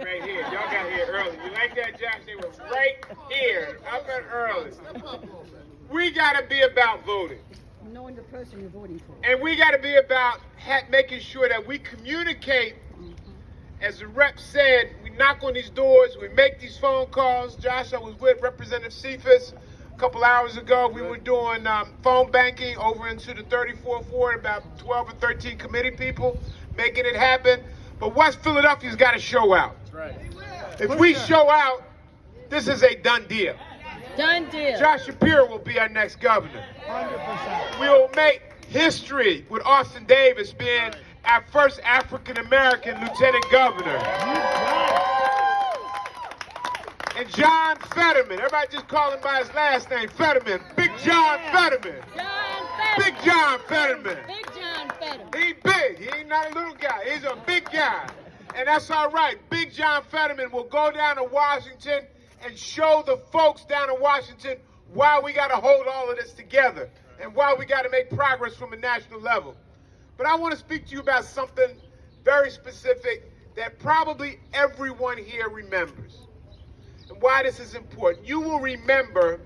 right here. Y'all got here early. You like that, Josh? They were right here, up and early. We got to be about voting. Knowing the person you're voting for. And we got to be about making sure that we communicate. As the rep said, we knock on these doors, we make these phone calls. Josh, I was with Representative Cephas a couple hours ago. We were doing phone banking over into the 34th Ward, about 12 or 13 committee people, making it happen. But West Philadelphia's got to show out. That's right. If we show out, this is a done deal. Done deal. Josh Shapiro will be our next governor. 100%. We will make history with Austin Davis being our first African-American lieutenant governor. And John Fetterman, everybody just call him by his last name, Fetterman. Big John Fetterman. Big John Fetterman. Big John Fetterman. He's big. He ain't not a little guy. He's a big guy. And that's all right. Big John Fetterman will go down to Washington and show the folks down in Washington why we got to hold all of this together and why we got to make progress from a national level. But I want to speak to you about something very specific that probably everyone here remembers and why this is important. You will remember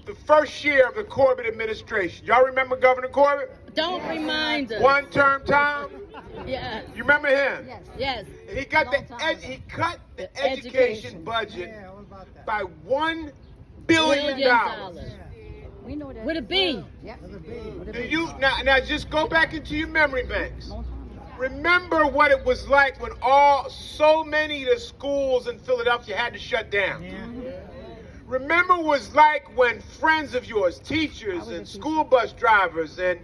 the first year of the Corbett administration. Y'all remember Governor Corbett? Don't remind us. One-term time? Yes. You remember him? Yes. Yes. He cut he cut the education budget by $1 billion. We know that. With a B. That's a big. Do you now just go back into your memory banks. Remember what it was like when so many of the schools in Philadelphia had to shut down. Remember what it was like when friends of yours, teachers and school bus drivers and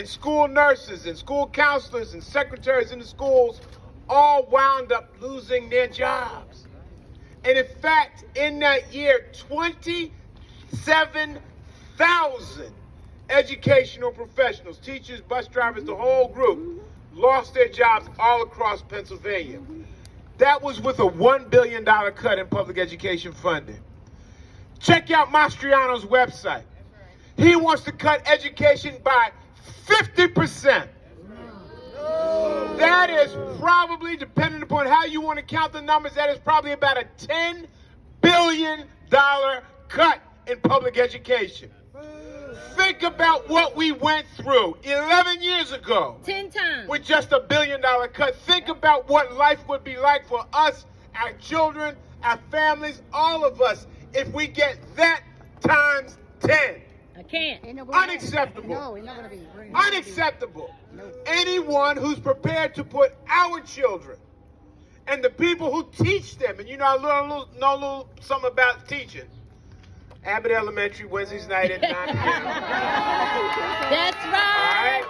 school nurses and school counselors and secretaries in the schools all wound up losing their jobs. And in fact, in that year, 27,000 educational professionals, teachers, bus drivers, the whole group, lost their jobs all across Pennsylvania. That was with a $1 billion cut in public education funding. Check out Mastriano's website. He wants to cut education by 50%. That is probably, depending upon how you want to count the numbers, that is probably about a $10 billion cut in public education. Think about what we went through 11 years ago. 10 times. With just $1 billion cut. Think about what life would be like for us, our children, our families, all of us, if we get that times 10. I can't. Unacceptable. No, it's not going to be. Unacceptable. Anyone who's prepared to put our children and the people who teach them, and you know, I know a little something about teaching. Abbott Elementary, Wednesdays night at 9 p.m. That's right.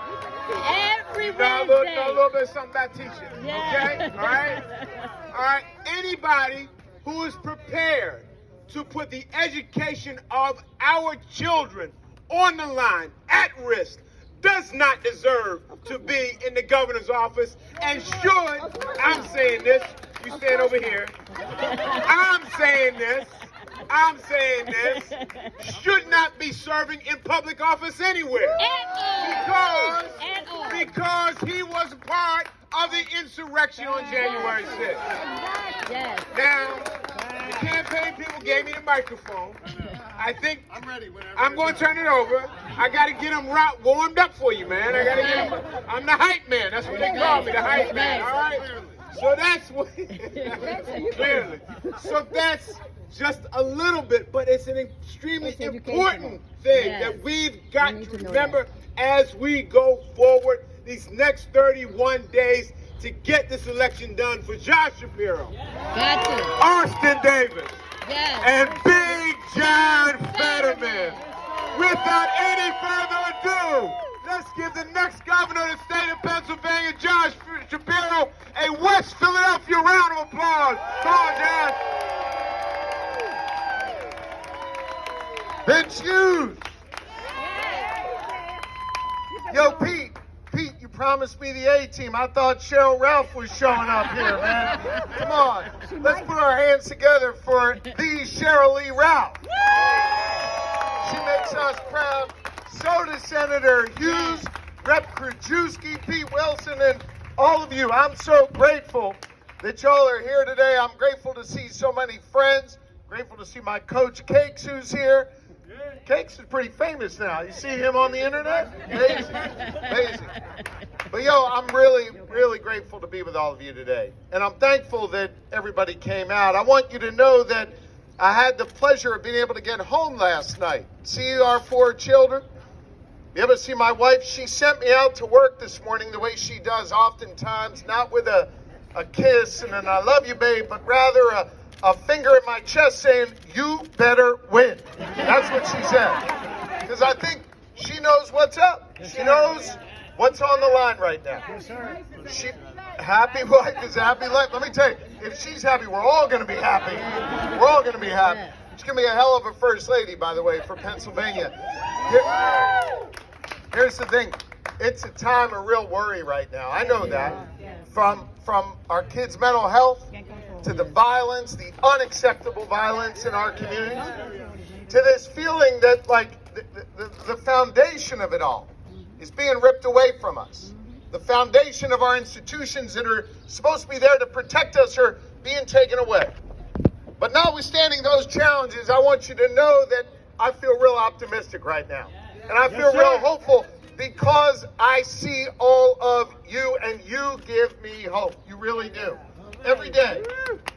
Every You know Wednesday. a little bit something about teaching. Okay? All right? All right. Anybody who is prepared to put the education of our children on the line, at risk, does not deserve to be in the governor's office and should, I'm saying this, you stand over here, I'm saying this, should not be serving in public office anywhere. Because he was part of the insurrection on January 6th. Yes. Now, the campaign people gave me the microphone. I think I'm ready. I'm going to turn it over. I got to get them warmed up for you, man. I got to get them. I'm the hype man. That's what they call me, the hype man. All right. So that's what. Clearly. So that's just a little bit, but it's an extremely important thing that we've got to remember as we go forward these next 31 days to get this election done for Josh Shapiro, Got to. Austin Davis, Yes. and Big John Fetterman. Without any further ado, let's give the next governor of the state of Pennsylvania, Josh Shapiro, a West Philadelphia round of applause. Come on, John. Bench Hughes. Yo, Pete, you promised me the A-team. I thought Cheryl Ralph was showing up here, man. Come on. Let's put our hands together for the Cheryl Lee Ralph. She makes us proud. So does Senator Hughes, Rep. Krajewski, Pete Wilson, and all of you. I'm so grateful that y'all are here today. I'm grateful to see so many friends. Grateful to see my coach Cakes, who's here. Cakes is pretty famous now. You see him on the internet? Amazing. Amazing. But I'm really, really grateful to be with all of you today. And I'm thankful that everybody came out. I want you to know that I had the pleasure of being able to get home last night. See our 4 children. You ever see my wife? She sent me out to work this morning the way she does oftentimes, not with a kiss and an I love you, babe, but rather a finger in my chest saying, you better win. That's what she said. Because I think she knows what's up. She knows what's on the line right now. She happy wife is happy life. Let me tell you, if she's happy, we're all going to be happy. We're all going to be happy. She's going to be a hell of a first lady, by the way, for Pennsylvania. Here's the thing. It's a time of real worry right now. I know that. From our kids' mental health to the violence, the unacceptable violence in our communities, to this feeling that the foundation of it all is being ripped away from us. The foundation of our institutions that are supposed to be there to protect us are being taken away. But notwithstanding those challenges, I want you to know that I feel real optimistic right now. And I feel real hopeful because I see all of you and you give me hope. You really do. Every day.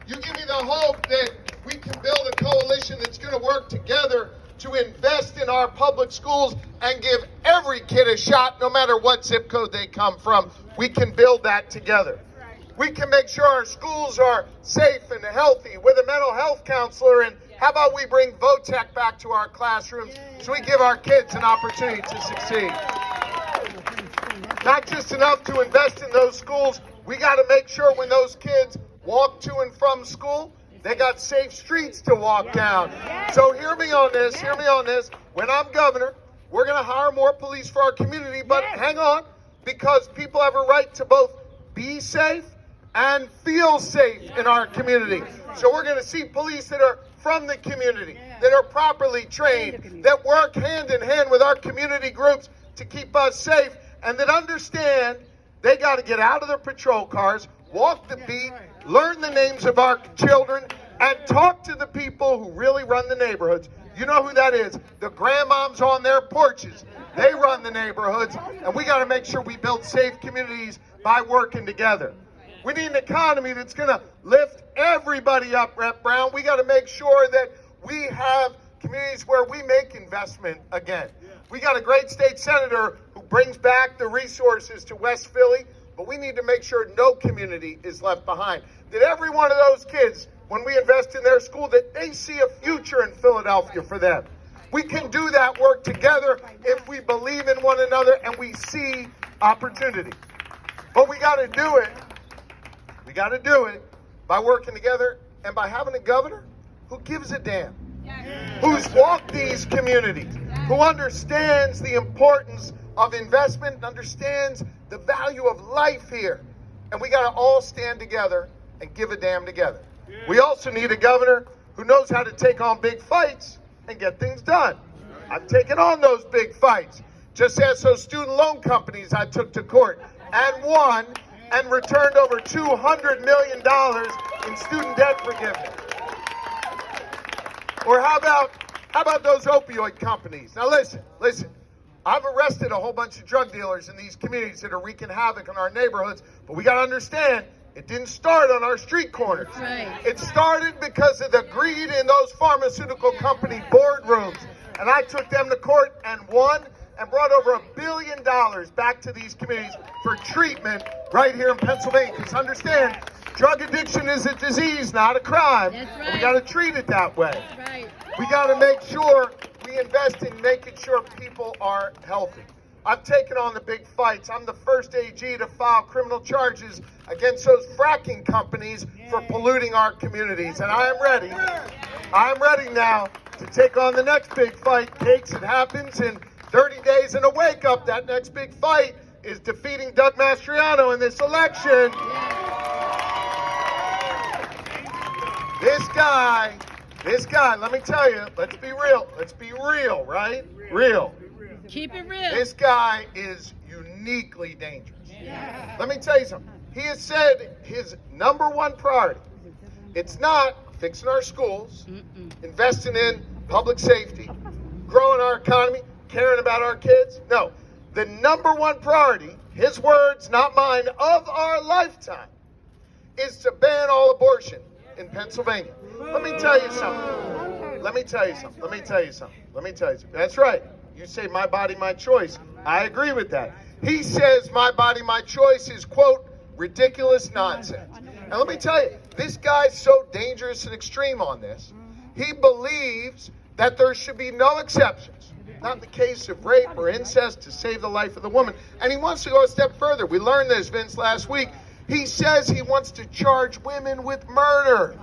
You give me the hope that we can build a coalition that's going to work together to invest in our public schools and give every kid a shot, no matter what zip code they come from. We can build that together. We can make sure our schools are safe and healthy with a mental health counselor. And how about we bring VOTEC back to our classrooms so we give our kids an opportunity to succeed? Not just enough to invest in those schools, we got to make sure when those kids walk to and from school, they got safe streets to walk down. So hear me on this, When I'm governor, we're going to hire more police for our community, but hang on, because people have a right to both be safe and feel safe in our community. So we're going to see police that are from the community, that are properly trained, that work hand in hand with our community groups to keep us safe, and that understand they got to get out of their patrol cars, walk the beat, learn the names of our children, and talk to the people who really run the neighborhoods. You know who that is? The grandmoms on their porches. They run the neighborhoods, and we got to make sure we build safe communities by working together. We need an economy that's going to lift everybody up, Rep. Brown. We got to make sure that we have communities where we make investment again. We got a great state senator who brings back the resources to West Philly, but we need to make sure no community is left behind. That every one of those kids, when we invest in their school, that they see a future in Philadelphia for them. We can do that work together if we believe in one another and we see opportunity. But we got to do it. We got to do it by working together and by having a governor who gives a damn, who's walked these communities, who understands the importance of investment and understands the value of life here. And we got to all stand together and give a damn together. We also need a governor who knows how to take on big fights and get things done. I've taken on those big fights. Just as those student loan companies I took to court and won and returned over $200 million in student debt forgiveness. Or how about those opioid companies? Now listen. I've arrested a whole bunch of drug dealers in these communities that are wreaking havoc in our neighborhoods, but we got to understand, it didn't start on our street corners. Right. It started because of the greed in those pharmaceutical company boardrooms. And I took them to court and won and brought over $1 billion back to these communities for treatment right here in Pennsylvania. Because understand, drug addiction is a disease, not a crime. That's right. And we got to treat it that way. That's right. We got to make sure we invest in making sure people are healthy. I've taken on the big fights. I'm the first AG to file criminal charges against those fracking companies for polluting our communities. And I am ready. I'm ready now to take on the next big fight. Cakes, it happens in 30 days and a wake up. That next big fight is defeating Doug Mastriano in this election. This guy, let me tell you, let's be real, right? Real. Keep it real. This guy is uniquely dangerous. Let me tell you something. He has said his number one priority, it's not fixing our schools, investing in public safety, growing our economy, caring about our kids. No, the number one priority, his words, not mine, of our lifetime, is to ban all abortion in Pennsylvania. Let me tell you something. Let me tell you something. Let me tell you something. Let me tell you something. That's right. You say my body, my choice. I agree with that. He says my body, my choice is, quote, ridiculous nonsense. And let me tell you, this guy's so dangerous and extreme on this. He believes that there should be no exceptions, not in the case of rape or incest, to save the life of the woman. And he wants to go a step further. We learned this, Vince, last week. He says he wants to charge women with murder.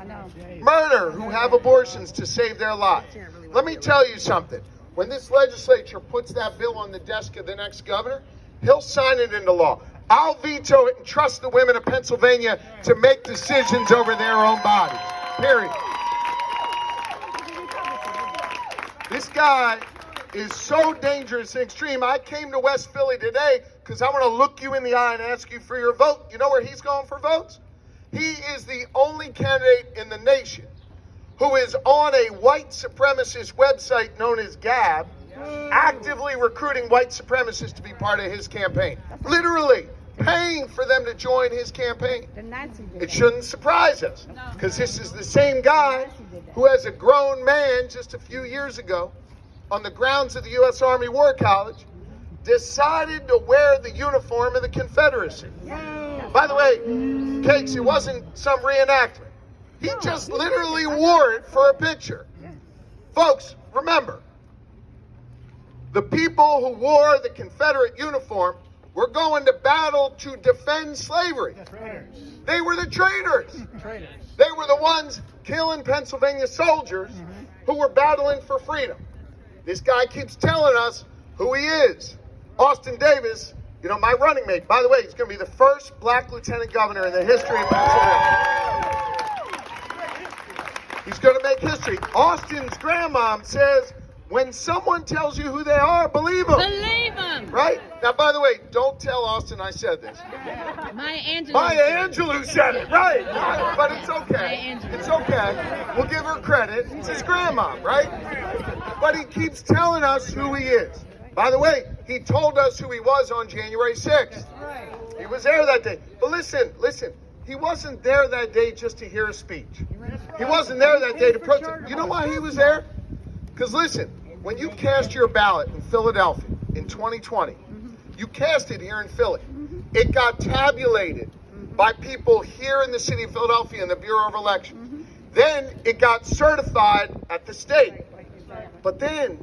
Murder who have abortions to save their lives. Let me tell you something. When this legislature puts that bill on the desk of the next governor, he'll sign it into law. I'll veto it and trust the women of Pennsylvania to make decisions over their own bodies. Period. This guy is so dangerous and extreme. I came to West Philly today because I want to look you in the eye and ask you for your vote. You know where he's going for votes? He is the only candidate in the nation who is on a white supremacist website known as Gab, actively recruiting white supremacists to be part of his campaign. Literally paying for them to join his campaign. It shouldn't surprise us, because this is the same guy who, as a grown man just a few years ago, on the grounds of the U.S. Army War College, decided to wear the uniform of the Confederacy. By the way, Cakes, it wasn't some reenactment. He just literally wore it for a picture. Folks, remember, the people who wore the Confederate uniform were going to battle to defend slavery. They were the traitors. They were the ones killing Pennsylvania soldiers who were battling for freedom. This guy keeps telling us who he is. Austin Davis, you know, my running mate. By the way, he's going to be the first black lieutenant governor in the history of Pennsylvania. He's going to make history. Austin's grandmom says, when someone tells you who they are, believe them. Believe them. Right? Now, by the way, don't tell Austin I said this. Maya Angelou said it, right? But it's okay. It's okay. We'll give her credit. It's his grandma, right? But he keeps telling us who he is. By the way, he told us who he was on January 6th. He was there that day. But listen. He wasn't there that day just to hear a speech. He wasn't there that day to protest. You know why he was there? Because listen, when you cast your ballot in Philadelphia in 2020, you cast it here in Philly. It got tabulated by people here in the city of Philadelphia in the Bureau of Elections. Then it got certified at the state. But then,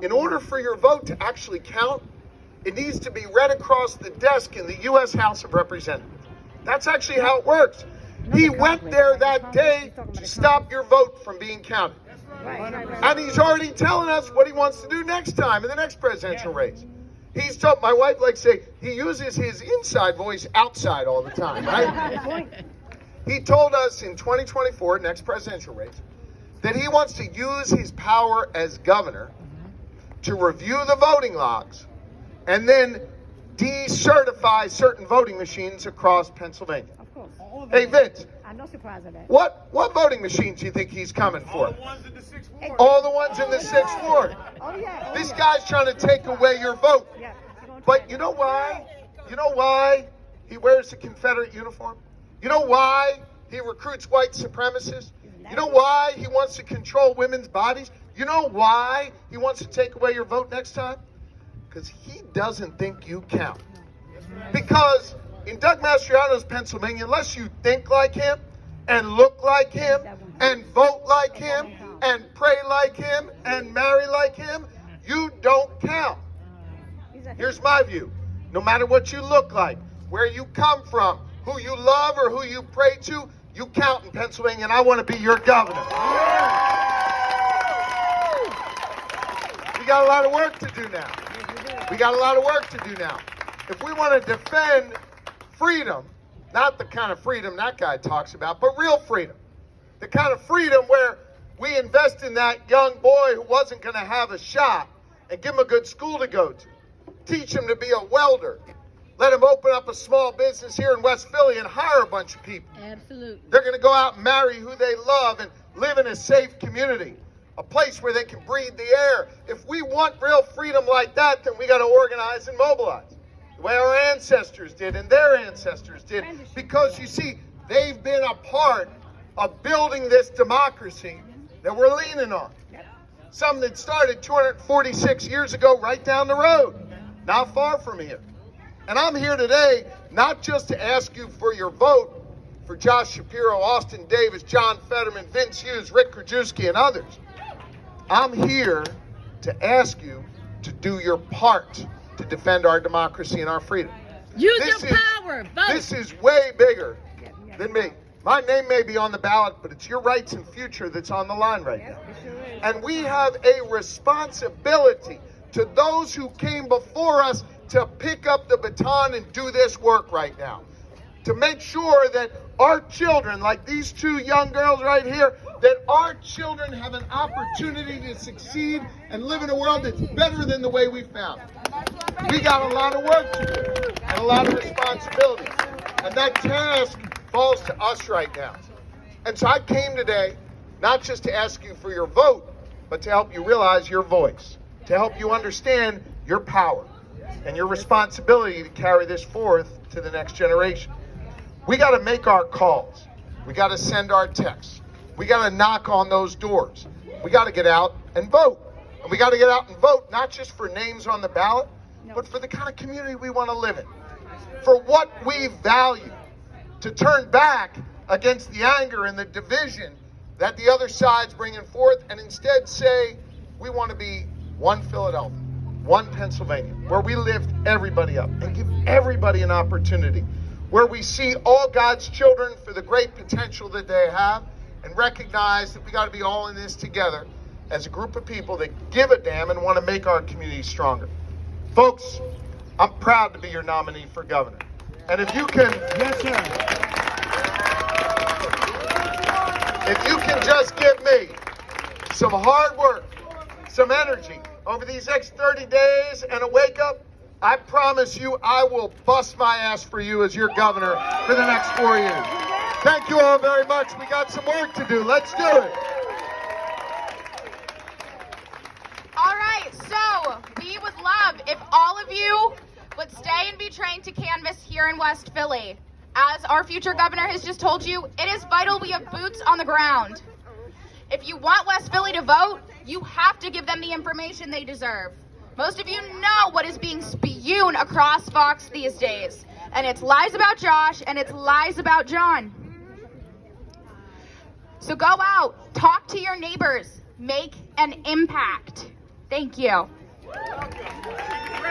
in order for your vote to actually count, it needs to be read across the desk in the U.S. House of Representatives. That's actually how it works. He went there that day to stop your vote from being counted. And he's already telling us what he wants to do next time in the next presidential race. He's told, my wife likes to say, he uses his inside voice outside all the time, right? He told us in 2024, next presidential race, that he wants to use his power as governor to review the voting logs and then decertify certain voting machines across Pennsylvania. Of course. Hey, Vince, I'm not surprised at that. what voting machines do you think he's coming for? All the ones in the 6th Ward. All the ones in the 6th Ward. Oh, yeah. This guy's trying to take away your vote. Yeah. But you know why? You know why he wears the Confederate uniform? You know why he recruits white supremacists? You know why he wants to control women's bodies? You know why he wants to take away your vote next time? Because he doesn't think you count. Because in Doug Mastriano's Pennsylvania, unless you think like him and look like him and vote like him and pray like him and marry like him, you don't count. Here's my view. No matter what you look like, where you come from, who you love or who you pray to, you count in Pennsylvania, and I want to be your governor. We got a lot of work to do now. If we want to defend freedom, not the kind of freedom that guy talks about, but real freedom. The kind of freedom where we invest in that young boy who wasn't going to have a shot and give them a good school to go to. Teach them to be a welder. Let them open up a small business here in West Philly and hire a bunch of people. Absolutely. They're going to go out and marry who they love and live in a safe community, a place where they can breathe the air. If we want real freedom like that, then we got to organize and mobilize, the way our ancestors did and their ancestors did. Because, you see, they've been a part of building this democracy that we're leaning on. Something that started 246 years ago right down the road, not far from here. And I'm here today not just to ask you for your vote for Josh Shapiro, Austin Davis, John Fetterman, Vince Hughes, Rick Krajewski, and others. I'm here to ask you to do your part to defend our democracy and our freedom. Use your power. Vote. This is way bigger than me. My name may be on the ballot, but it's your rights and future that's on the line right now. And we have a responsibility to those who came before us to pick up the baton and do this work right now. To make sure that our children, like these two young girls right here, that our children have an opportunity to succeed and live in a world that's better than the way we found it. We got a lot of work to do and a lot of responsibilities. And that task falls to us right now. And so I came today not just to ask you for your vote, but to help you realize your voice, to help you understand your power and your responsibility to carry this forth to the next generation. We got to make our calls. We got to send our texts. We got to knock on those doors. We got to get out and vote. And we got to get out and vote not just for names on the ballot, but for the kind of community we want to live in, for what we value, to turn back against the anger and the division that the other side's bringing forth, and instead say we want to be one Philadelphia, one Pennsylvania, where we lift everybody up and give everybody an opportunity, where we see all God's children for the great potential that they have and recognize that we got to be all in this together as a group of people that give a damn and want to make our community stronger. Folks, I'm proud to be your nominee for governor. And if you can... Yes, sir. If you can just give me some hard work, some energy over these next 30 days and a wake up, I promise you I will bust my ass for you as your governor for the next 4 years. Thank you all very much. We got some work to do. Let's do it. All right, so we would love if all of you would stay and be trained to canvass here in West Philly. As our future governor has just told you, it is vital we have boots on the ground. If you want West Philly to vote, you have to give them the information they deserve. Most of you know what is being spewed across Fox these days, and it's lies about Josh and it's lies about John. So go out, talk to your neighbors, make an impact. Thank you.